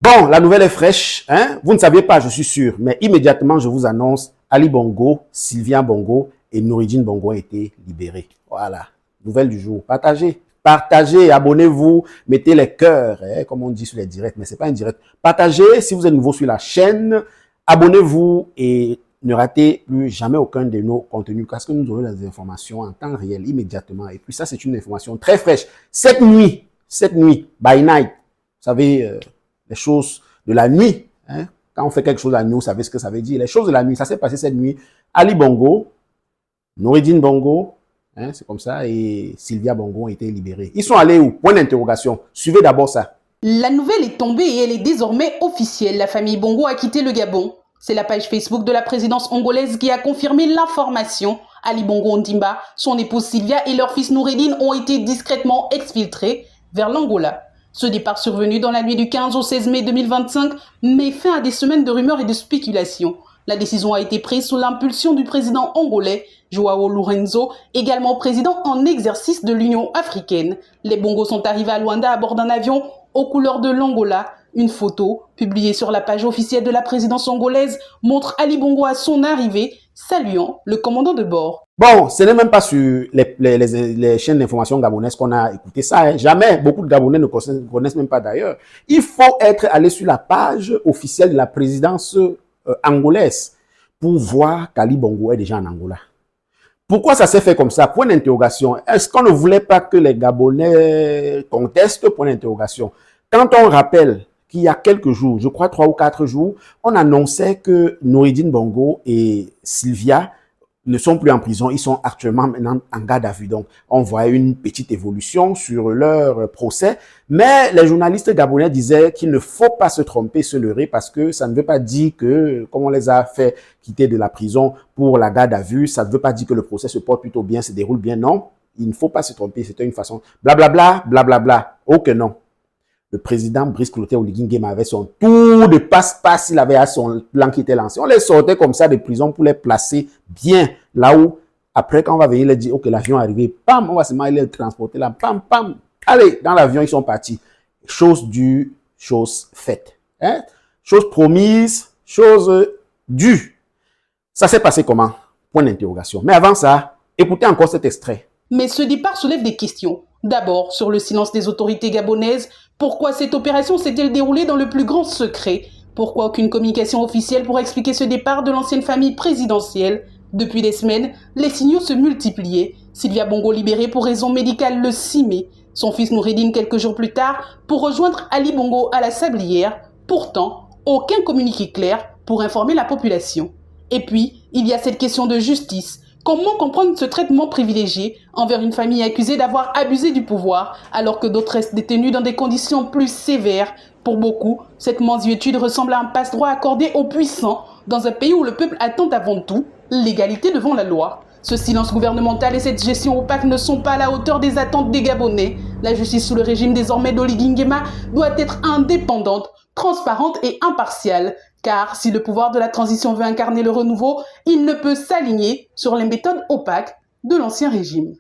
Bon, la nouvelle est fraîche, hein? Vous ne saviez pas, je suis sûr, mais immédiatement, je vous annonce, Ali Bongo, Sylvia Bongo et Noureddine Bongo ont été libérés. Voilà, nouvelle du jour. Partagez, partagez, abonnez-vous, mettez les cœurs, hein, comme on dit sur les directs, mais ce n'est pas un direct. Partagez, si vous êtes nouveau sur la chaîne, abonnez-vous et ne ratez plus jamais aucun de nos contenus parce que nous aurons des informations en temps réel, immédiatement. Et puis ça, c'est une information très fraîche. Cette nuit, by night, vous savez, les choses de la nuit. Hein? Quand on fait quelque chose la nuit, vous savez ce que ça veut dire. Les choses de la nuit, ça s'est passé cette nuit. Ali Bongo, Noureddine Bongo, hein, c'est comme ça, et Sylvia Bongo ont été libérés. Ils sont allés où? Point d'interrogation. Suivez d'abord ça. La nouvelle est tombée et elle est désormais officielle. La famille Bongo a quitté le Gabon. C'est la page Facebook de la présidence angolaise qui a confirmé l'information. Ali Bongo Ondimba, son épouse Sylvia et leur fils Noureddine ont été discrètement exfiltrés vers l'Angola. Ce départ survenu dans la nuit du 15 au 16 mai 2025 met fin à des semaines de rumeurs et de spéculations. La décision a été prise sous l'impulsion du président angolais, Joao Lourenço, également président en exercice de l'Union africaine. Les Bongos sont arrivés à Luanda à bord d'un avion aux couleurs de l'Angola. Une photo, publiée sur la page officielle de la présidence angolaise, montre Ali Bongo à son arrivée, saluant le commandant de bord. Bon, ce n'est même pas sur les chaînes d'information gabonaises qu'on a écouté ça. Hein. Jamais, beaucoup de Gabonais ne connaissent même pas d'ailleurs. Il faut être allé sur la page officielle de la présidence angolaise pour voir qu'Ali Bongo est déjà en Angola. Pourquoi ça s'est fait comme ça? Point d'interrogation. Est-ce qu'on ne voulait pas que les Gabonais contestent? Point d'interrogation. Quand on rappelle qu'il y a quelques jours, je crois 3 ou 4 jours, on annonçait que Noureddine Bongo et Sylvia ne sont plus en prison, ils sont actuellement maintenant en garde à vue. Donc, on voit une petite évolution sur leur procès. Mais les journalistes gabonais disaient qu'il ne faut pas se tromper, se leurrer, parce que ça ne veut pas dire que, comme on les a fait quitter de la prison pour la garde à vue, ça ne veut pas dire que le procès se porte plutôt bien, se déroule bien. Non, il ne faut pas se tromper. C'était une façon blablabla, blablabla. Oh que non. Le président Brice Clotaire Oligui Nguema avait son tour de passe-passe, il avait à son plan qui était lancé. On les sortait comme ça de prison pour les placer bien là où, après quand on va venir les dire, ok, l'avion est arrivé, pam, on va seulement les transporter là, pam, pam. Allez, dans l'avion, ils sont partis. Chose due, chose faite. Hein? Chose promise, chose due. Ça s'est passé comment? Point d'interrogation. Mais avant ça, écoutez encore cet extrait. Mais ce départ soulève des questions. D'abord, sur le silence des autorités gabonaises. Pourquoi cette opération s'est-elle déroulée dans le plus grand secret? Pourquoi aucune communication officielle pour expliquer ce départ de l'ancienne famille présidentielle? Depuis des semaines, les signaux se multipliaient. Sylvia Bongo libérée pour raison médicale le 6 mai. Son fils Noureddine quelques jours plus tard pour rejoindre Ali Bongo à la Sablière. Pourtant, aucun communiqué clair pour informer la population. Et puis, il y a cette question de justice. Comment comprendre ce traitement privilégié envers une famille accusée d'avoir abusé du pouvoir alors que d'autres restent détenus dans des conditions plus sévères? Pour beaucoup, cette mansuétude ressemble à un passe-droit accordé aux puissants dans un pays où le peuple attend avant tout l'égalité devant la loi. Ce silence gouvernemental et cette gestion opaque ne sont pas à la hauteur des attentes des Gabonais. La justice sous le régime désormais d'Oligui Nguema doit être indépendante, transparente et impartiale. Car si le pouvoir de la transition veut incarner le renouveau, il ne peut s'aligner sur les méthodes opaques de l'ancien régime.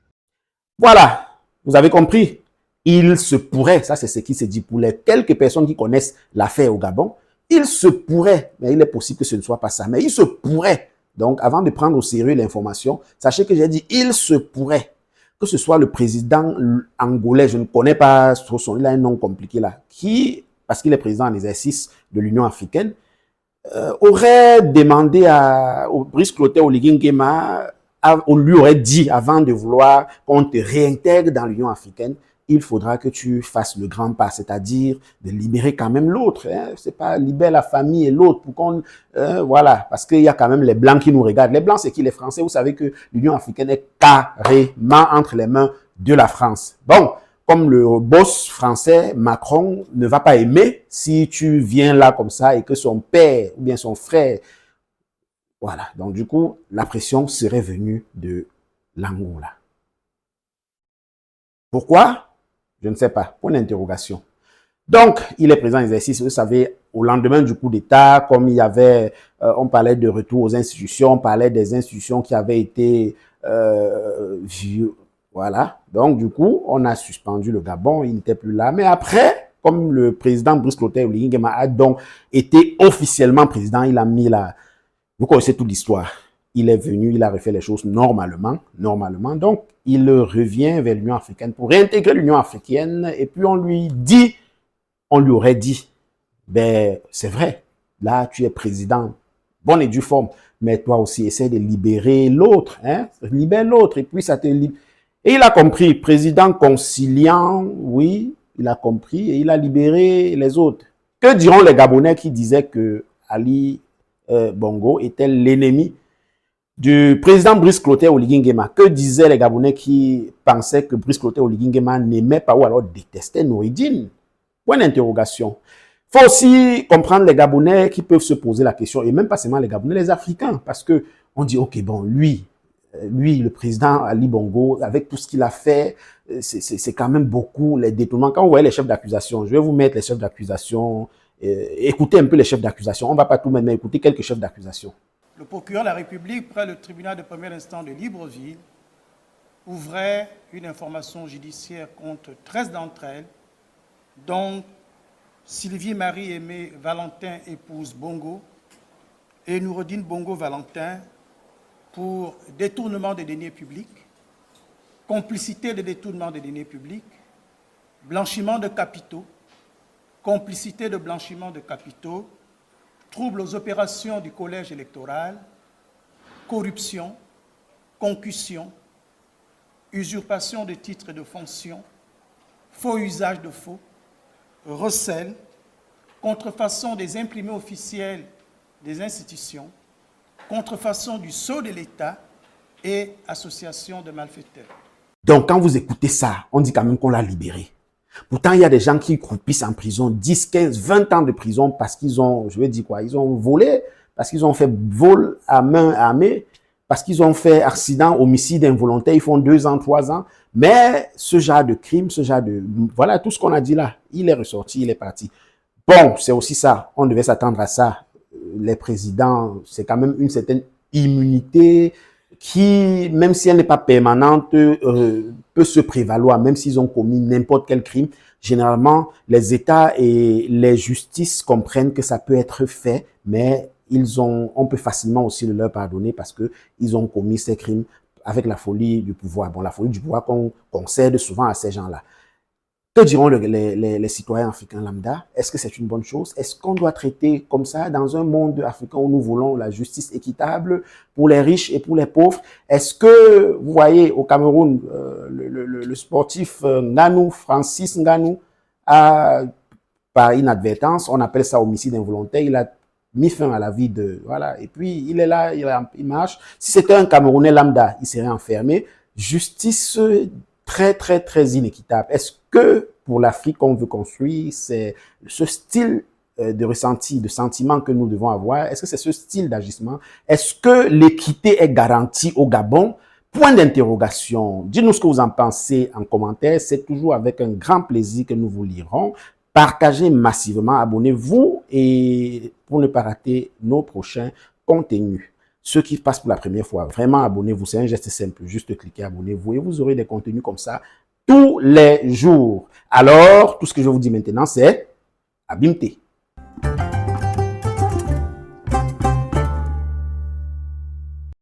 Voilà, vous avez compris. Il se pourrait, ça c'est ce qui se dit pour les quelques personnes qui connaissent l'affaire au Gabon, il se pourrait, mais il est possible que ce ne soit pas ça, mais il se pourrait. Donc, avant de prendre au sérieux l'information, sachez que j'ai dit il se pourrait que ce soit le président angolais, je ne connais pas son nom, il a un nom compliqué là, qui, parce qu'il est président en exercice de l'Union africaine, aurait demandé au Brice Clotaire Oligui Nguema, on lui aurait dit avant de vouloir qu'on te réintègre dans l'Union africaine, il faudra que tu fasses le grand pas, c'est-à-dire de libérer quand même l'autre. Hein. C'est pas libérer la famille et l'autre pour qu'on, voilà, parce qu'il y a quand même les blancs qui nous regardent. Les blancs, c'est qui? Les Français. Vous savez que l'Union africaine est carrément entre les mains de la France. Bon, comme le boss français, Macron, ne va pas aimer si tu viens là comme ça et que son père ou bien son frère, voilà. Donc du coup, la pression serait venue de l'Angola. Pourquoi? Je ne sais pas. Point d'interrogation. Donc, il est présent en exercice. Vous savez, au lendemain du coup d'État, comme il y avait, on parlait de retour aux institutions, on parlait des institutions qui avaient été vues. Voilà. Donc, du coup, on a suspendu le Gabon. Il n'était plus là. Mais après, comme le président Brice Clotaire Oligui Nguema a donc été officiellement président, il a mis la... Vous connaissez toute l'histoire. Il est venu, il a refait les choses normalement. Donc, il revient vers l'Union africaine pour réintégrer l'Union africaine. Et puis, on lui aurait dit, ben, c'est vrai, là, tu es président, bonne et due forme, mais toi aussi, essaie de libérer l'autre, hein, libère l'autre, et puis ça te libère. Et il a compris, président conciliant, oui, il a compris, et il a libéré les autres. Que diront les Gabonais qui disaient que Ali Bongo était l'ennemi du président Brice Clotaire Oligui Nguema? Que disaient les Gabonais qui pensaient que Brice Clotaire Oligui Nguema n'aimait pas ou alors détestait Noureddine? Point d'interrogation. Il faut aussi comprendre les Gabonais qui peuvent se poser la question, et même pas seulement les Gabonais, les Africains, parce que on dit, ok, bon, lui, le président Ali Bongo, avec tout ce qu'il a fait, c'est quand même beaucoup les détournements. Quand vous voyez les chefs d'accusation, je vais vous mettre les chefs d'accusation, écoutez un peu les chefs d'accusation. On ne va pas tout mettre, mais écoutez quelques chefs d'accusation. Le procureur de la République, près le tribunal de premier instance de Libreville, ouvrait une information judiciaire contre 13 d'entre elles, dont Sylvie Marie-Aimée Valentin, épouse Bongo, et Noureddine Bongo Valentin, pour détournement des deniers publics, complicité de détournement des deniers publics, blanchiment de capitaux, complicité de blanchiment de capitaux, troubles aux opérations du collège électoral, corruption, concussion, usurpation de titres et de fonctions, faux usage de faux, recel, contrefaçon des imprimés officiels des institutions, contrefaçon du sceau de l'État et association de malfaiteurs. Donc, quand vous écoutez ça, on dit quand même qu'on l'a libéré. Pourtant, il y a des gens qui croupissent en prison 10, 15, 20 ans de prison parce qu'ils ont, je vais dire quoi, ils ont volé, parce qu'ils ont fait vol à main armée, parce qu'ils ont fait accident, homicide involontaire, ils font 2 ans, 3 ans. Mais ce genre de crime, ce genre de... Voilà, tout ce qu'on a dit là, il est ressorti, il est parti. Bon, c'est aussi ça, on devait s'attendre à ça. Les présidents, c'est quand même une certaine immunité qui, même si elle n'est pas permanente, peut se prévaloir, même s'ils ont commis n'importe quel crime. Généralement, les États et les justices comprennent que ça peut être fait, mais on peut facilement aussi le leur pardonner parce que ils ont commis ces crimes avec la folie du pouvoir. Bon, la folie du pouvoir qu'on concède souvent à ces gens-là. Que diront les citoyens africains lambda? Est-ce que c'est une bonne chose? Est-ce qu'on doit traiter comme ça dans un monde africain où nous voulons la justice équitable pour les riches et pour les pauvres? Est-ce que, vous voyez, au Cameroun, le sportif Nganou, Francis Nganou, par inadvertance, on appelle ça homicide involontaire, il a mis fin à la vie de... Voilà, et puis il est là, il marche. Si c'était un Camerounais lambda, il serait enfermé. Justice très, très, très inéquitable. Est-ce que pour l'Afrique qu'on veut construire, c'est ce style de ressenti, de sentiment que nous devons avoir? Est-ce que c'est ce style d'agissement? Est-ce que l'équité est garantie au Gabon? Point d'interrogation. Dites-nous ce que vous en pensez en commentaire. C'est toujours avec un grand plaisir que nous vous lirons. Partagez massivement, abonnez-vous et pour ne pas rater nos prochains contenus. Ceux qui passent pour la première fois, vraiment abonnez-vous. C'est un geste simple. Juste cliquez abonnez-vous et vous aurez des contenus comme ça tous les jours. Alors, tout ce que je vous dis maintenant, c'est Abimté.